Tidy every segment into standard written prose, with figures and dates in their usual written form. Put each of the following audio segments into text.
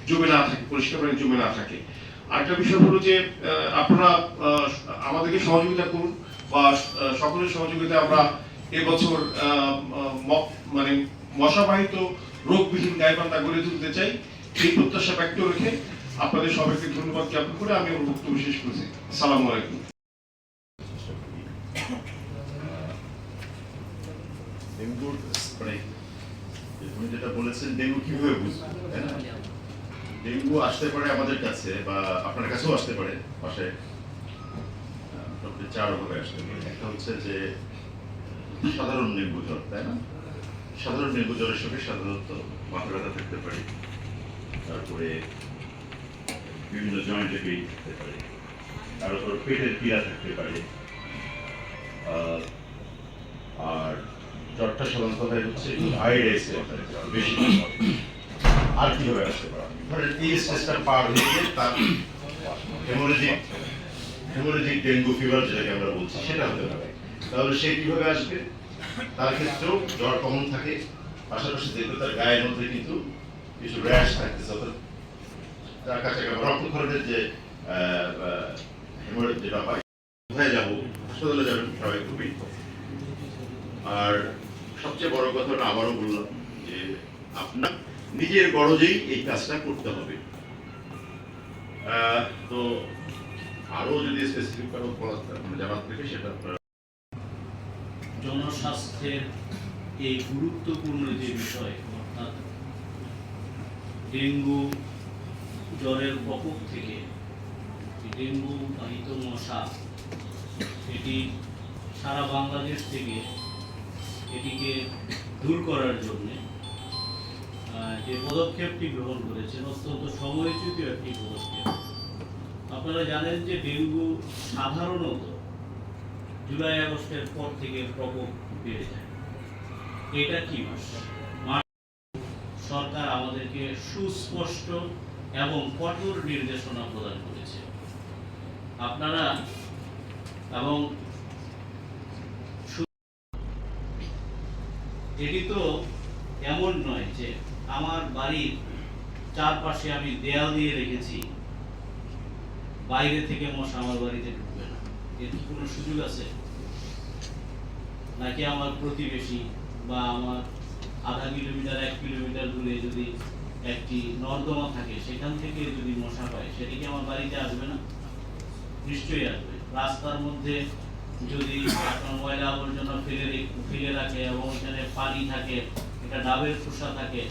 জমে না থাকে, পরিষ্কার পানি জমে না থাকে। আরেকটা বিষয় হলো যে আপনারা আমাদেরকে সহযোগিতা করুন, বা সকলের সহযোগিতায় আমরা এবছর মানে মশাবাহিত রোগবিহীন গাইবান্ধা গড়ে তুলতে চাই। এই প্রত্যাশা ব্যক্ত রেখে আপনাদের সবাইকে ধন্যবাদ জ্ঞাপন করে আমি আমার বক্তব্য শেষ করছি। আসসালামু আলাইকুম। ডেঙ্গুর মানে উনি যেটা বলেছেন, ডেঙ্গু কিভাবে বুঝবো, তাই না? ডেঙ্গু আসতে পারে আমাদের কাছে বা আপনার কাছেও আসতে পারে, বাসায় চার ভাবে আসতে পারে। একটা হচ্ছে যে সাধারণ ডেঙ্গু জ্বর, তাই না? সাধারণ ডেঙ্গু জ্বরের সঙ্গে সাধারণত মাথা ব্যথা থাকতে পারে, তারপরে বিভিন্ন জয়েন্টে পেইন থাকতে পারে, তারপর পেটের পীড়া থাকতে পারে। আর জ্বরটা সাধারণত হয় হচ্ছে ভাইরাসে বেশি। আর কিভাবে আসতে পারে? ধরেন এই স্টেজটা পার হয়ে গিয়ে তার হেমোরেজিক ডেঙ্গু ফিভার যেটাকে আমরা বলছি সেটা হতে পারে। তাহলে সে কিভাবে আসবে? তার ক্ষেত্রেও জ্বর কমন থাকে, পাশাপাশি যেহেতু তার গায়ের মধ্যে কিন্তু কিছু র্যাশ থাকতেছে, অর্থাৎ তার কাছে রক্তক্ষরণের যে হেমোরেজ যেটা হয়, কোথায় যাবো, হাসপাতালে যাবেন সবাই খুবই। আর সবচেয়ে বড় কথাটা আবারও বললাম যে আপনার নিজের গরজেই এই কাজটা করতে হবে। তো আরো যদি স্পেসিফিক কারো জানার থাকে সেটা আপনারা। জনস্বাস্থ্যের এই গুরুত্বপূর্ণ যে বিষয়, অর্থাৎ ডেঙ্গু জ্বরের প্রকোপ থেকে ডেঙ্গু বাহিত মশা, এটি সারা বাংলাদেশ থেকে এটিকে দূর করার জন্য যে পদক্ষেপটি গ্রহণ করেছেন অত্যন্ত সময়োচিত একটি পদক্ষেপ। আপনারা জানেন যে ডেঙ্গু সাধারণত জুলাই আগস্টের পর থেকে প্রকোপ বেড়ে যায়। এটা কি মাস? সরকার আমাদেরকে সুস্পষ্ট এবং কঠোর নির্দেশনা প্রদান করেছে। আপনারা এবং এটি তো এমন নয় যে আমার বাড়ির চারপাশে আমি দেয়াল দিয়ে রেখেছি, বাইরে থেকে মশা আমার বাড়িতে ঢুকবে না, এর কি কোনো সুযোগ আছে? নাকি আমার প্রতিবেশী বা আমার আধা কিলোমিটার 1 কিলোমিটার দূরে যদি একটি নর্দমা থাকে, সেখান থেকে যদি মশা পায়, সেটি কি আমার বাড়িতে আসবে না? নিশ্চয়ই আসবে। রাস্তার মধ্যে যদি আপনার ময়লা আবর্জনা ফেলে রাখে এবং এখানে পানি থাকে, এটা ডাবের খোসা থাকে,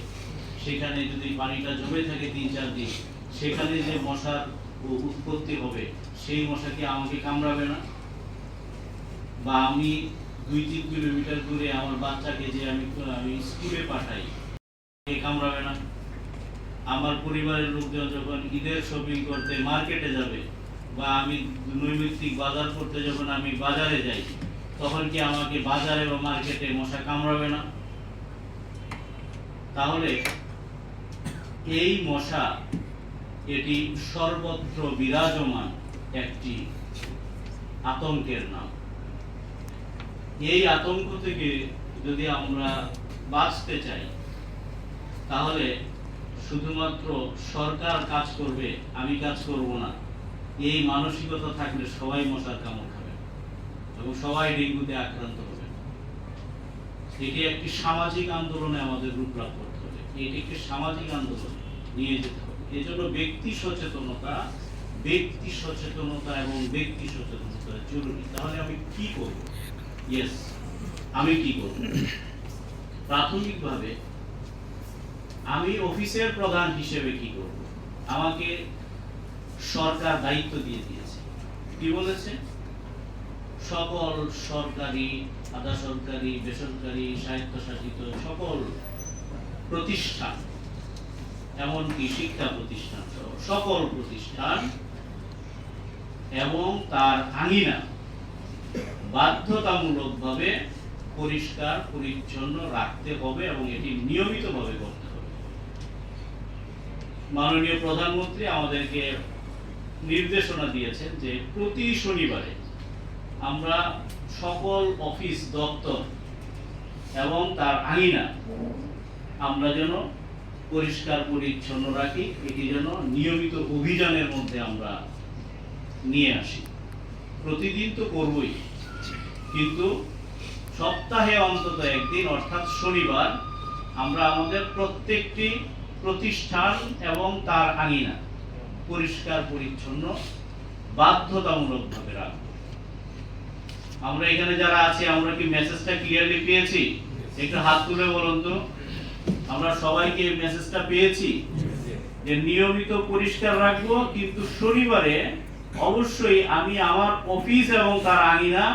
সেখানে যদি পানিটা জমে থাকে 3-4 দিন, সেখানে যে মশার উৎপত্তি হবে, সেই মশা কি আমাকে কামড়াবে না? বা আমি 2-3 কিলোমিটার দূরে আমার বাচ্চাকে যে আমি স্কুলে পাঠাই, কামড়াবে না? আমার পরিবারের লোকজন যখন ঈদের শপিং করতে মার্কেটে যাবে, বা আমি নৈমিত্তিক বাজার করতে যখন আমি বাজারে যাই, তখন কি আমাকে বাজারে বা মার্কেটে মশা কামড়াবে না? তাহলে এই মশা এটি সর্বত্র বিরাজমান একটি আতঙ্কের নাম। এই আতঙ্ক থেকে যদি আমরা বাঁচতে চাই, তাহলে শুধুমাত্র সরকার কাজ করবে, আমি কাজ করব না, এই মানসিকতা থাকলে সবাই মশার কামড় খাবে এবং সবাই ডেঙ্গুতে আক্রান্ত হবে। এটি একটি সামাজিক আন্দোলনে আমাদের রূপ লাভ করতে হবে। এটি একটি সামাজিক আন্দোলন নিয়ে যেতে হবে। এই জন্য ব্যক্তি সচেতনতা এবং ব্যক্তি সচেতনতা জরুরি। তাহলে আমি কি করব? আমি কি করব? প্রাথমিকভাবে আমি অফিসের প্রধান হিসেবে কি করব? আমাকে সরকার দায়িত্ব দিয়ে দিয়েছে। কি বলেছে? সকল সরকারি, আধা সরকারি, বেসরকারি, স্বায়ত্তশাসিত সকল প্রতিষ্ঠান, এমনকি শিক্ষা প্রতিষ্ঠান সহ সকল প্রতিষ্ঠান এবং তার আঙিনা বাধ্যতামূলকভাবে পরিষ্কার পরিচ্ছন্ন রাখতে হবে এবং এটি নিয়মিতভাবে করতে হবে। মাননীয় প্রধানমন্ত্রী আমাদেরকে নির্দেশনা দিয়েছেন যে প্রতি শনিবারে আমরা সকল অফিস দপ্তর এবং তার আঙিনা আমরা যেন পরিষ্কার পরিচ্ছন্ন রাখি, এটি যেন নিয়মিত অভিযানের মধ্যে আমরা নিয়ে আসি। প্রতিদিন তো করবই, কিন্তু সপ্তাহে অন্তত একদিন অর্থাৎ শনিবার আমরা আমাদের প্রত্যেকটি প্রতিষ্ঠান এবং তার আঙিনা পরিষ্কার পরিচ্ছন্ন বাধ্যতামূলকভাবে রাখবো। আমরা এখানে যারা আছি আমরা কি মেসেজটা ক্লিয়ারলি পেয়েছি? একটু হাত তুলে বলুন তো, আমরা সবাইকে মেসেজটা পেয়েছি যে নিয়মিত পরিষ্কার রাখবো, কিন্তু শনিবারে অবশ্যই আমি আমার অফিস এবং তার আঙিনা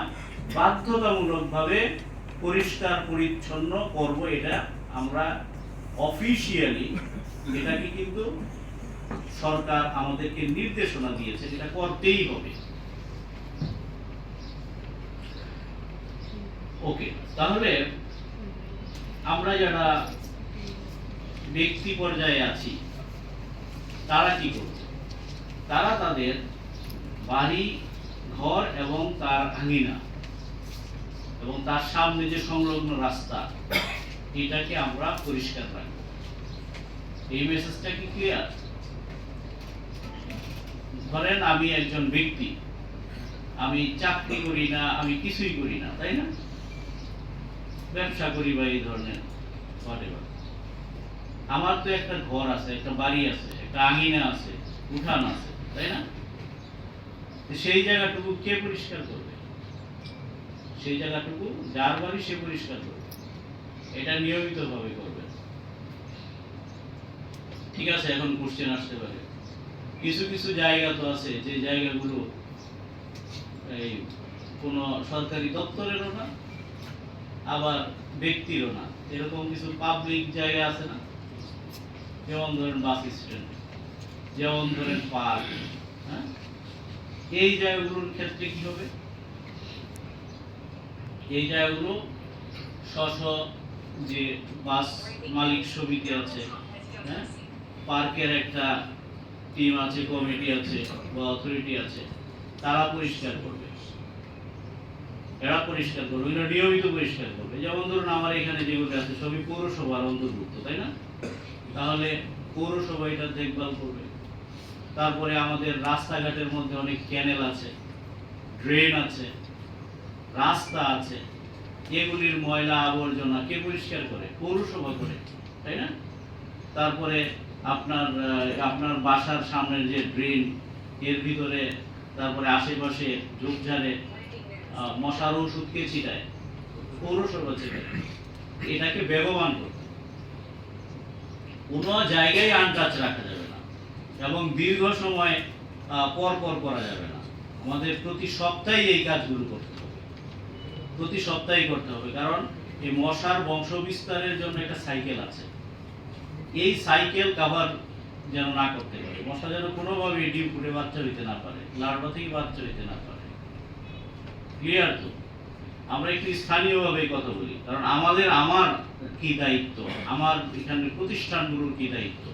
বাধ্যতামূলকভাবে পরিষ্কার পরিচ্ছন্ন করব। এটা আমরা অফিশিয়ালি, এটাকে কিন্তু সরকার আমাদেরকে নির্দেশনা দিয়েছে, এটা করতেই হবে। ওকে, তাহলে আমরা যারা ব্যক্তি পর্যায়ে আছি তারা কি করবে? তারা তাদের বাড়ি ঘর এবং তার আঙিনা এবং তার সামনে যে সংলগ্ন রাস্তা, এটাকে আমরা পরিষ্কার রাখবো। এই মেসেজটা কি ক্লিয়ার? ধরেন আমি একজন ব্যক্তি, আমি চাকরি করি না, আমি কিছুই করি না, তাই না? ব্যবসা করি বা এই ধরনের whatever। আমার তো একটা ঘর আছে, একটা বাড়ি আছে, একটা আঙিনা আছে, উঠান আছে, তাই না? সেই জায়গাটুকু কে পরিষ্কার করবে? সেই জায়গাটুকু যার বাড়ি সে পরিষ্কার করবে, এটা নিয়মিতভাবে করবে। ঠিক আছে, এখন কোশ্চেন আসতে পারে, কিছু কিছু জায়গা তো আছে যে জায়গাগুলো এই কোনো সরকারি দপ্তরেরও না, আবার ব্যক্তিরও না, এরকম কিছু পাবলিক জায়গা আছে না? যেমন ধরেন বাস স্ট্যান্ড, যেমন ধরেন পার্ক, হ্যাঁ? এই জায়গাগুলোর ক্ষেত্রে কি হবে? এই জায়গাগুলো স্ব যে বাস মালিক সমিতি আছে, হ্যাঁ, পার্কের একটা টিম আছে, কমিটি আছে বা অথরিটি আছে, তারা পরিষ্কার করবে। এরা পরিষ্কার করবে, এরা নিয়মিত পরিষ্কার করবে। যেমন ধরুন আমার এখানে যেগুলো আছে সবই পৌরসভার অন্তর্ভুক্ত, তাই না? তাহলে পৌরসভা এটা দেখভাল করবে। তারপরে আমাদের রাস্তাঘাটের মধ্যে অনেক ক্যানেল আছে, ড্রেন আছে, রাস্তা আছে, এগুলির ময়লা আবর্জনা কে পরিষ্কার করে? পৌরসভা করে, তাই না? তারপরে আপনার বাসার সামনের যে ড্রেন, এর ভিতরে তারপরে আশেপাশে ঝোপঝাড়ে মশার ওষুধ কে ছিটায়? পৌরসভা ছিটায়। এটাকে বেগবান করতে, কোনো জায়গায় আনটাচ রাখা যাবে না এবং দীর্ঘ সময় পর পর করা যাবে না। আমাদের প্রতি সপ্তাহে এই কাজগুলো করতে হবে, প্রতি সপ্তাহে করতে হবে। কারণ এই মশার বংশ বিস্তারের জন্য একটা সাইকেল আছে, এই সাইকেল কভার যেন না করতে পারে, মশা যেন কোনোভাবে ডিম ফুটে বাচ্চা হইতে না পারে, লার্ভা থেকে বাচ্চা হইতে না পারে। ক্লিয়ার তো? আমরা একটু স্থানীয়ভাবে কথা বলি, কারণ আমার কি দায়িত্ব, আমার এখানে প্রতিষ্ঠানগুলোর কি দায়িত্ব,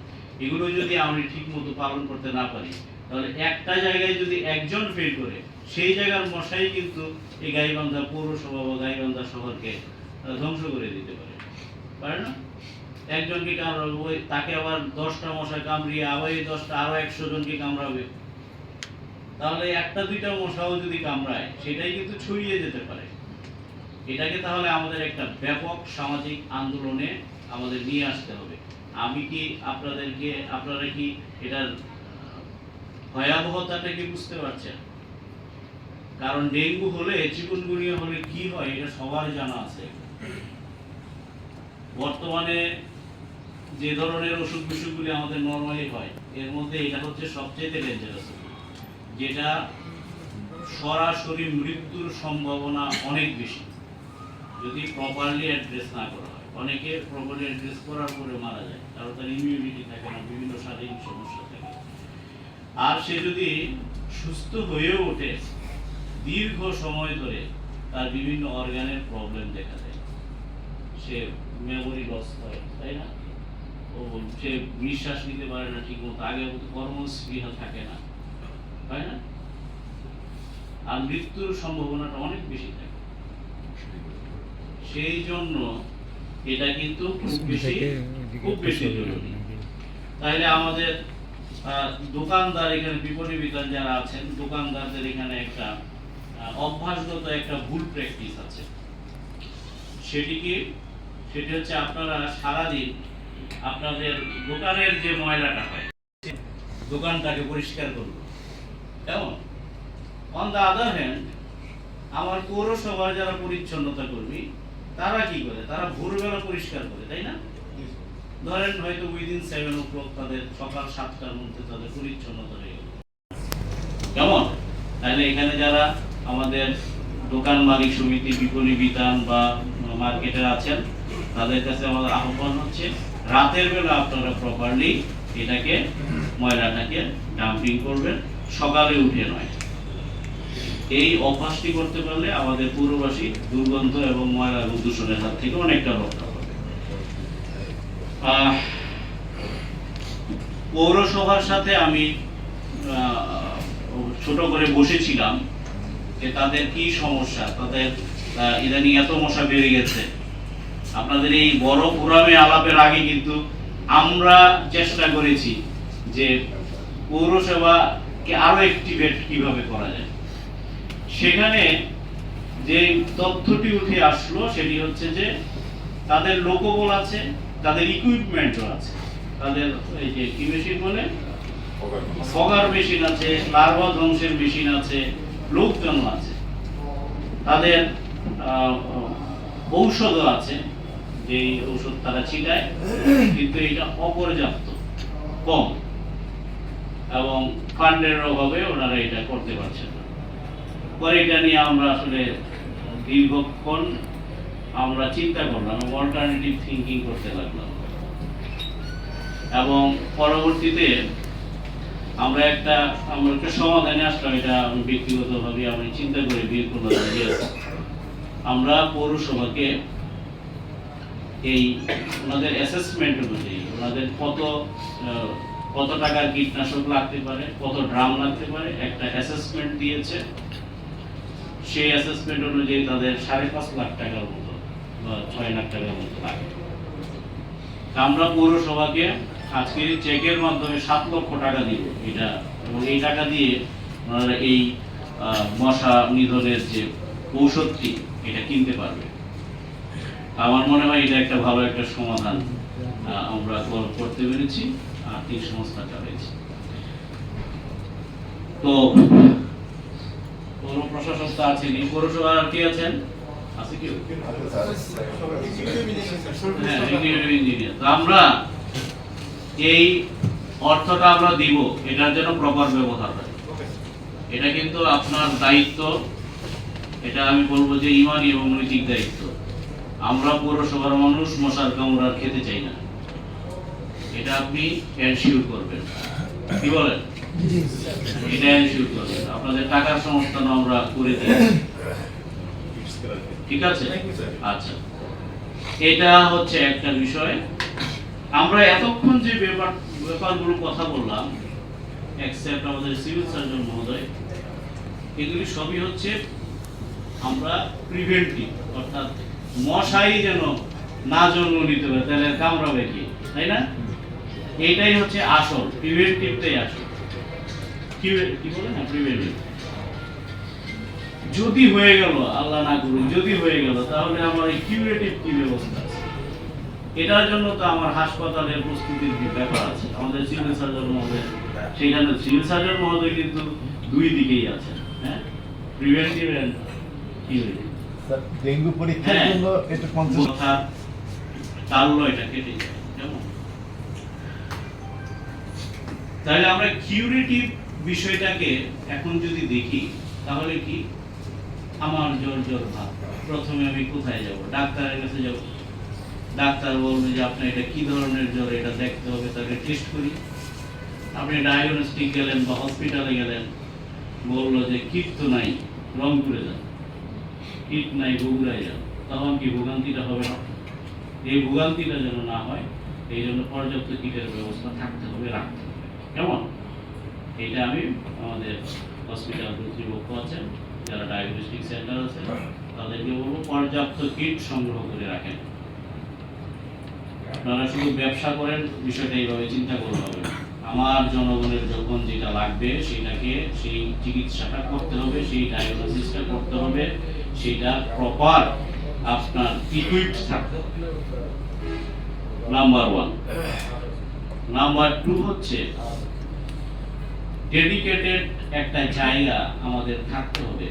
এগুলো যদি আমি ঠিক মতো পালন করতে না পারি, তাহলে একটা জায়গায় যদি একজন ফেল করে, সেই জায়গার মশাই কিন্তু এই গাইবান্ধা পৌরসভা বা গাইবান্ধা শহরকে ধ্বংস করে দিতে পারে না? একজনকে কামড়াবে, তাকে আবার 10টা মশা কামড়িয়ে আবার এই 10টা আরো 100 জনকে কামড়াবে, তাহলে একটা দুইটা মশাও যদি কামড়ায় সেটাই কিন্তু ছড়িয়ে যেতে পারে। এটাকে তাহলে আমাদের একটা ব্যাপক সামাজিক আন্দোলনে আমাদের নিয়ে আসতে হবে। আমি কি আপনারা কি এটার ভয়াবহতাটা কি বুঝতে পারছেন? কারণ ডেঙ্গু হলে, চিকুনগুনিয়া হলে কি হয় এটা সবার জানা আছে। বর্তমানে যে ধরনের অসুখ বিসুখগুলি আমাদের নরমালি হয়, এর মধ্যে এটা হচ্ছে সবচেয়ে ডেঞ্জারাস, যেটা সরাসরি মৃত্যুর সম্ভাবনা অনেক বেশি যদি প্রপারলি অ্যাড্রেস না করা হয়। অনেকে প্রপারলি অ্যাড্রেস করার পরে মারা যায়, কারণ তার ইমিউনিটি থাকে না, বিভিন্ন শারীরিক সমস্যা থাকে। আর সে যদি সুস্থ হয়েও ওঠে, দীর্ঘ সময় ধরে তার বিভিন্ন অর্গানের প্রবলেম দেখা দেয়, সে মেমোরি লস হয়, তাই না? সে নিঃশ্বাস নিতে পারে না ঠিক মতো, আগের মতো কর্মস্পৃহা থাকে না, তাই না? আর মৃত্যুর সম্ভাবনাটা অনেক বেশি থাকে। সেই জন্য এটা কিন্তু খুব বেশি জরুরি। তাহলে আমাদের দোকানদার এখানে বিপণী বিতান যারা আছেন দোকানদারদের এখানে একটা অভ্যাসগত একটা ভুল প্র্যাকটিস আছে। সেটি হচ্ছে আপনারা সারাদিন আপনাদের দোকানের যে ময়লাটা হয় দোকানটাকে পরিষ্কার করবে, কেমন? অন দ্য আদার হ্যান্ড আমার পৌরসভার যারা পরিচ্ছন্নতা কর্মী তারা কি করে, তারা ভোরবেলা পরিষ্কার করে, তাই না? ধরেন হয়তো উইদিন 7 o'clock তাদের সকাল 7টার মধ্যে তাদের পরিচ্ছন্নতা হয়ে গেল, কেমন? তাহলে এখানে যারা আমাদের দোকান মালিক সমিতি বিপণী বিতান বা মার্কেটের আছেন তাদের কাছে আমাদের আহ্বান হচ্ছে রাতের বেলা আপনারা প্রপারলি এটাকে ময়লাটাকে ডাম্পিং করবেন, সকালে উঠে নয়। এই অভ্যাসটি করতে পারলে আমাদের পৌরবাসী দুর্গন্ধ এবং ময়লা এবং দূষণের হাত থেকে অনেকটা রক্ষা পাবে। পৌরসভার সাথে আমি ছোট করে বসেছিলাম যে তাদের কি সমস্যা, তাদের ইদানিং এত মশা বেড়ে গেছে। আপনাদের এই বড় ফোরামে আলাপের আগে কিন্তু আমরা চেষ্টা করেছি যে পৌরসভাকে আরো অ্যাক্টিভেট কিভাবে করা যায়। সেখানে যে তথ্যটি উঠে আসলো সেটি হচ্ছে যে তাদের লোকবল আছে, তাদের ইকুইপমেন্টও আছে, তাদের এই যে কি মেশিন বলে ফগার মেশিন আছে, লার্ভা ধ্বংসের মেশিন আছে, লোকজন আছে, তাদের ঔষধও আছে, যে ঔষধ তারা ছিটায়, কিন্তু এটা অপর্যাপ্ত, কম, এবং ফান্ডের অভাবে ওনারা এটা করতে পারছে না। পরে এটা নিয়ে আমরা আসলে দীর্ঘক্ষণ আমরা চিন্তা করলাম, অল্টারনেটিভ থিঙ্কিং করতে লাগলাম, এবং পরবর্তীতে আমরা একটা সমাধানে আসলাম। এটা আমি ব্যক্তিগতভাবে আমি চিন্তা করে বের করলাম যে আমরা পৌরসভাকে এই ওনাদের অ্যাসেসমেন্ট অনুযায়ী ওনাদের কত টাকার কীটনাশক লাগতে পারে, কত ড্রাম লাগতে পারে, একটা অ্যাসেসমেন্ট দিয়েছে। সেই অ্যাসেসমেন্ট অনুযায়ী তাদের 5.5 লাখ টাকার মতো বা 6 লাখ টাকার মতো লাগে। আমরা পৌরসভাকে আজকে চেকের মাধ্যমে 7 লক্ষ টাকা দিব এটা, এবং এই টাকা দিয়ে ওনারা এই মশা নিধনের যে ঔষধটি এটা কিনতে পারবে। আমার মনে হয় এটা একটা ভালো একটা সমাধান আমরা করতে পেরেছি, আর্থিক সংস্থা চালাইছি। তো পৌর প্রশাসক তো আছেন, পৌরসভার আর কি আছেন, আছে কেউ? হ্যাঁ, এক্সিকিউটিভ ইঞ্জিনিয়ার। তো আমরা এই অর্থটা আমরা দিব, এটার জন্য প্রপার ব্যবহার হয়। এটা কিন্তু আপনার দায়িত্ব, এটা আমি বলবো যে ইমানি এবং নৈতিক দায়িত্ব। আমরা পৌরসভার মানুষ মশার কামড় খেতে চাই না, এটা আপনি এনশিওর করবেন। কি বলেন? এটা এনশিওর করবেন। আপনাদের টাকার সংস্থান আমরা করে দিই, ঠিক আছে? আচ্ছা, এটা হচ্ছে একটা বিষয়। আমরা এতক্ষণ যে ব্যাপারগুলো কথা বললাম, এক্সেপ্ট আমাদের সিভিল সার্জন মহোদয়, এগুলি সবই হচ্ছে আমরা প্রিভেন্টিভ, অর্থাৎ মশাই যেন না জন্ম নিতে পারে, তাহলে কামড়াবে কি, তাই না? এইটাই হচ্ছে আসল, প্রিভেন্টিভটাই আসল। কি বলে না, প্রিভেন্টিভ। যদি হয়ে গেল, আল্লাহ না করুন, যদি হয়ে গেল, তাহলে আমার এই কিউরেটিভ কি ব্যবস্থা আছে? এটার জন্য তো আমার হাসপাতালের প্রস্তুতির ব্যাপার আছে। আমাদের সিভিল সার্জন মহোদয়, সেখানে সিভিল সার্জন মহোদয় কিন্তু দুই দিকেই আছে, হ্যাঁ, preventive and curative. Sir, dengue পরীক্ষার জন্য এটা 50 কথা টাললো, এটা কেটে যায়, কেমন? তাহলে আমরা কিউরেটিভ বিষয়টাকে এখন যদি দেখি, তাহলে কি, আমার জ্বর ভাব, প্রথমে আমি কোথায় যাব? ডাক্তারের কাছে যাব। ডাক্তার বলবে যে আপনার এটা কি ধরনের জ্বর, এটা দেখতে হবে, তাকে টেস্ট করি। আপনি ডায়াগনস্টিক গেলেন বা হসপিটালে গেলেন, বললো যে কিট তো নাই, রংপুরে যান, কিট নাই, বগুড়ায় যান। তখন কি ভোগান্তিটা হবে না? এই ভোগান্তিটা যেন না হয়, এই জন্য পর্যাপ্ত কিটের ব্যবস্থা থাকতে হবে, রাখতে হবে, কেমন? এটা আমি আমাদের হসপিটাল কর্তৃপক্ষ আছেন, যারা ডায়াগনস্টিক সেন্টার আছে, তাদেরকে বলবো পর্যাপ্ত কিট সংগ্রহ করে রাখেন। আপনারা শুধু ব্যবসা করেন, বিষয়টা এইভাবে চিন্তা করতে হবে না। আমার জনগণের যখন যেটা লাগবে সেটাকে, সেই চিকিৎসাটা করতে হবে, সেই ডায়াগনোসিসটা করতে হবে, সেটা প্রপার আপনার ইকুইপড থাকতে হবে, নাম্বার 1। নাম্বার 2 হচ্ছে ডেডিকেটেড একটা জায়গা আমাদের থাকতে হবে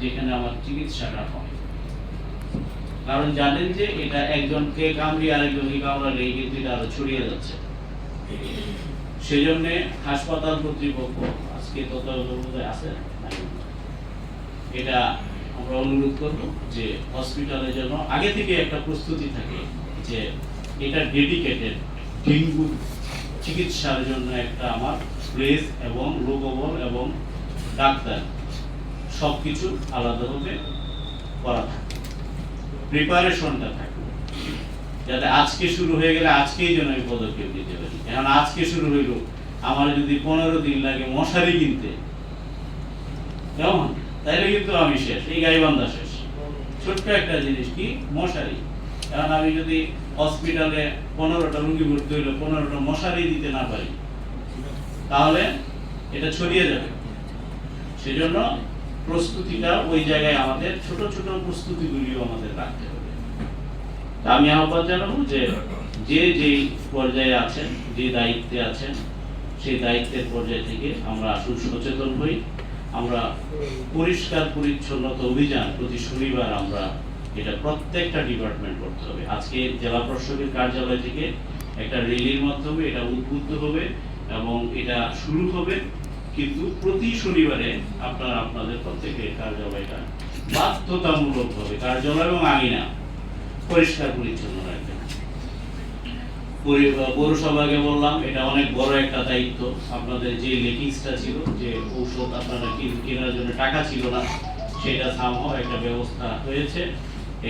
যেখানে আমার চিকিৎসাটা হয়। কারণ জানেন যে এটা একজনকে কামড়িয়ে আরেকজনকে কামড়ালে এই কিন্তু এটা আরো ছড়িয়ে যাচ্ছে। সেই জন্য হাসপাতাল কর্তৃপক্ষ আজকে তত্ত্বাবধানে আছে, এটা আমরা অনুরোধ করব যে হসপিটালের জন্য আগে থেকে একটা প্রস্তুতি থাকে, যে এটা ডেডিকেটেড ডেঙ্গু চিকিৎসার জন্য একটা আমার প্লেস এবং লোকবল এবং ডাক্তার সবকিছু আলাদাভাবে করা থাকে, প্রিপারেশনটা থাকে, যাতে আজকে শুরু হয়ে গেলে আজকেই যেন আমি পদক্ষেপ দিতে পারি। এখন আজকে শুরু হইল, আমার যদি 15 দিন লাগে মশারি কিনতে, কেমন, তাইলে কিন্তু আমি শেষ, এই গাইবান্ধা শেষ। ছোট্ট একটা জিনিস কি মশারি। কারণ আমি যদি হসপিটালে 15টা রোগী ভর্তি হইলে 15টা মশারি দিতে না পারি, তাহলে এটা ছড়িয়ে যাবে। সেজন্য প্রস্তুতিটা ওই জায়গায় আমাদের ছোট ছোট প্রস্তুতিগুলিও আমাদের রাখতে হবে। তা আমি আহ্বান জানাবো যে যেই পর্যায়ে আছেন, যে দায়িত্বে আছেন, সেই দায়িত্বের পর্যায় থেকে আমরা আসুন সচেতন হই। আমরা পরিষ্কার পরিচ্ছন্নতা অভিযান প্রতি শনিবার আমরা এটা প্রত্যেকটা ডিপার্টমেন্ট করতে হবে। আজকে জেলা প্রশাসকের কার্যালয় থেকে একটা র্যালির মাধ্যমে এটা উদ্বুদ্ধ হবে এবং এটা শুরু হবে, কিন্তু প্রতি শনিবারে আপনারা আপনাদের প্রত্যেকের কার্যালয়টা বাধ্যতামূলকভাবে কার্যালয় এবং আঙিনা পরিষ্কার পরিচ্ছন্ন রাখবেন। পৌরসভাকে বললাম এটা অনেক বড় একটা দায়িত্ব। আপনাদের যে লেকিংসটা ছিল, যে ঔষধ আপনারা কেনার জন্য টাকা ছিল না, সেটা সামহাও একটা ব্যবস্থা হয়েছে,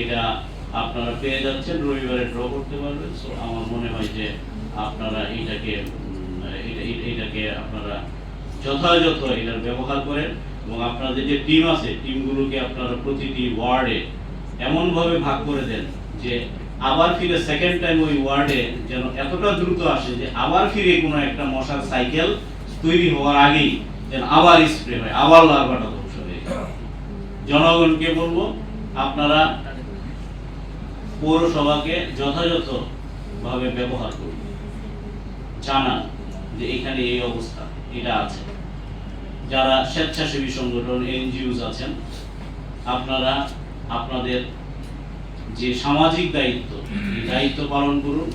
এটা আপনারা পেয়ে যাচ্ছেন, রবিবারে ড্র করতে পারবেন। সো আমার মনে হয় যে আপনারা এটাকে আপনারা যথাযথ এটার ব্যবহার করেন এবং আপনাদের যে টিম আছে, টিমগুলোকে আপনারা প্রতিটি ওয়ার্ডে এমনভাবে ভাগ করে দেন যে আবার ফিরে সেকেন্ড টাইম ওই ওয়ার্ডে যেন এতটা দ্রুত আসে যে আবার ফিরে কোনো একটা মশার সাইকেল তৈরি হওয়ার আগেই যেন আবার স্প্রে হয়, আবার লার্ভাটা ধ্বংস হয়ে যায়। জনগণকে বলবো আপনারা পৌরসভাকে যথাযথ ভাবে ব্যবহার করুন, জানান যে এখানে এই অবস্থা, এটা আছে। যারা স্বেচ্ছাসেবী সংগঠন এনজিওস আছেন, আপনারা আপনাদের যে সামাজিক দায়িত্ব, এই দায়িত্ব পালন করুন।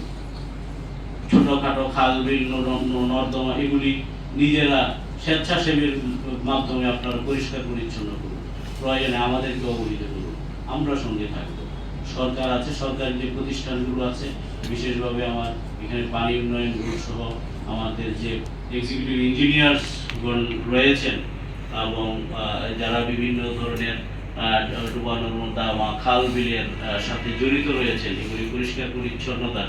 ছোটখাটো খাল বিল নর্দমা এগুলি নিজেরা স্বেচ্ছাসেবীর মাধ্যমে আপনারা পরিষ্কার পরিচ্ছন্ন করুন। প্রয়োজনে আমাদেরকে অবহিত করুন, আমরা সঙ্গে থাকব। সরকার আছে, সরকারি যে প্রতিষ্ঠানগুলো আছে, বিশেষভাবে আমার এখানে পানি উন্নয়ন বোর্ড সহ আমাদের যে এক্সিকিউটিভ ইঞ্জিনিয়ারগণ রয়েছেন এবং যারা বিভিন্ন ধরনের ডুবানোর মধ্যে খাল বিলের সাথে জড়িত রয়েছেন, এগুলি পরিষ্কার পরিচ্ছন্নতা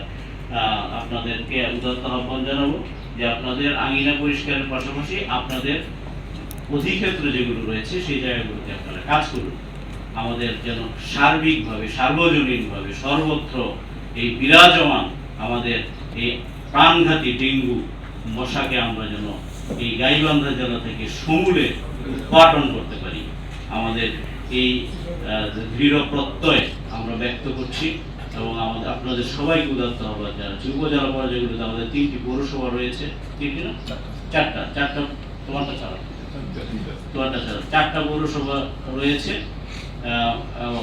আপনাদেরকে উদাত্ত আহ্বান জানাবো যে আপনাদের আঙিনা পরিষ্কারের পাশাপাশি আপনাদের অধিক্ষেত্র যেগুলো রয়েছে সেই জায়গাগুলোতে আপনারা কাজ করুন। আমাদের যেন সার্বিকভাবে, সার্বজনীনভাবে, সর্বত্র এই বিরাজমান আমাদের এই প্রাণঘাতী ডেঙ্গু মশাকে আমরা যেন এই গাইবান্ধা জেলা থেকে সমূলে উৎপাটন করতে পারি। আমাদের এই দৃঢ় প্রত্যয় আমরা ব্যক্ত করছি এবং আমাদের আপনাদের সবাইকে উদাত্ত আহ্বান জানাচ্ছি। উপজেলা পর্যায়গুলোতে আমাদের 3টি পৌরসভা রয়েছে, 3টি না 4টা, তোমারটা ছাড়া 4টা পৌরসভা রয়েছে।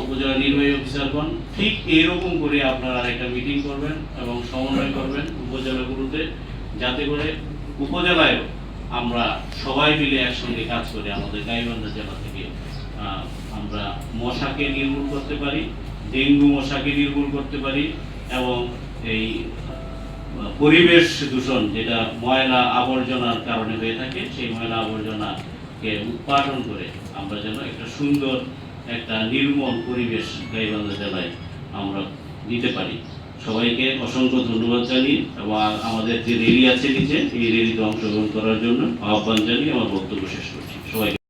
উপজেলা নির্বাহী অফিসারগণ ঠিক এইরকম করে আপনারা একটা মিটিং করবেন এবং সমন্বয় করবেন উপজেলাগুলোতে, যাতে করে উপজেলায়ও আমরা সবাই মিলে একসঙ্গে কাজ করে আমাদের গাইবান্ধা জেলা থেকে আমরা মশাকে নির্মূল করতে পারি, ডেঙ্গু মশাকে নির্মূল করতে পারি এবং এই পরিবেশ দূষণ যেটা ময়লা আবর্জনার কারণে হয়ে থাকে, সেই ময়লা আবর্জনাকে উৎপাদন করে আমরা যেন একটা সুন্দর একটা নির্মল পরিবেশ গাইবান্ধা জেলায় আমরা দিতে পারি। সবাইকে অসংখ্য ধন্যবাদ জানিয়ে এবং আমাদের যে র্যালি আছে নিচে, এই র্যালিতে অংশগ্রহণ করার জন্য আহ্বান জানিয়ে আমার বক্তব্য শেষ করছি। সবাই